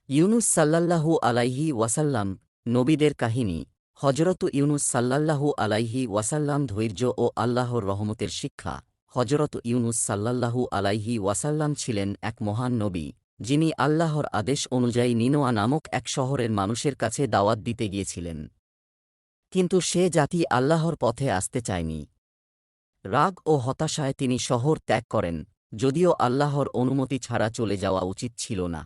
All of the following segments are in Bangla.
ইউনুস সাল্লাল্লাহু আলাইহি ওয়াসাল্লাম নবীদের কাহিনী। হজরত ইউনুস সাল্লাল্লাহু আলাইহি ওয়াসাল্লাম ধৈর্য ও আল্লাহর রহমতের শিক্ষা। হজরত ইউনুস সাল্লাল্লাহু আলাইহি ওয়াসাল্লাম ছিলেন এক মহান নবী, যিনি আল্লাহর আদেশ অনুযায়ী নিনোয়া নামক এক শহরের মানুষের কাছে দাওয়াত দিতে গিয়েছিলেন। কিন্তু সে জাতি আল্লাহর পথে আসতে চায়নি। রাগ ও হতাশায় তিনি শহর ত্যাগ করেন, যদিও আল্লাহর অনুমতি ছাড়া চলে যাওয়া উচিত ছিল না।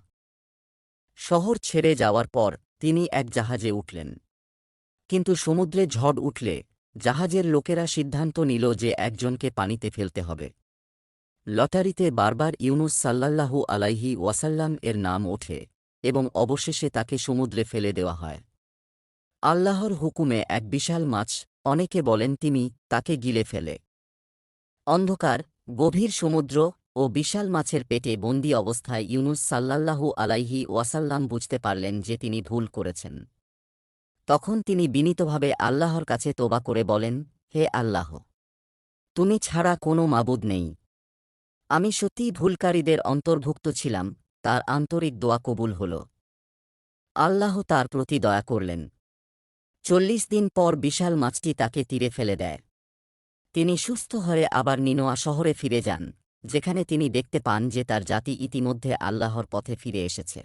শহর ছেড়ে যাওয়ার পর তিনি এক জাহাজে উঠলেন। কিন্তু সমুদ্রে ঝড় উঠলে জাহাজের লোকেরা সিদ্ধান্ত নিল যে একজনকে পানিতে ফেলতে হবে। লটারিতে বারবার ইউনুস সাল্লাল্লাহু আলাইহি ওয়াসাল্লাম এর নাম ওঠে এবং অবশেষে তাকে সমুদ্রে ফেলে দেওয়া হয়। আল্লাহর হুকুমে এক বিশাল মাছ, অনেকে বলেন তিনি, তাকে গিলে ফেলে। অন্ধকার, গভীর সমুদ্র ও বিশাল মাছের পেটে বন্দী অবস্থায় ইউনুস সাল্লাল্লাহু আলাইহি ওয়াসাল্লাম বুঝতে পারলেন যে তিনি ভুল করেছেন। তখন তিনি বিনীতভাবে আল্লাহর কাছে তোবা করে বলেন, হে আল্লাহ, তুমি ছাড়া কোনো মাবুদ নেই। আমি সত্যিই ভুলকারীদের অন্তর্ভুক্ত ছিলাম। তার আন্তরিক দোয়া কবুল হল। আল্লাহ তার প্রতি দয়া করলেন। ৪০ দিন পর বিশাল মাছটি তাকে তীরে ফেলে দেয়। তিনি সুস্থ হয়ে আবার নিনোয়া শহরে ফিরে যান, যেখানে তিনি দেখতে পান যে তার জাতি ইতিমধ্যে আল্লাহর পথে ফিরে এসেছে।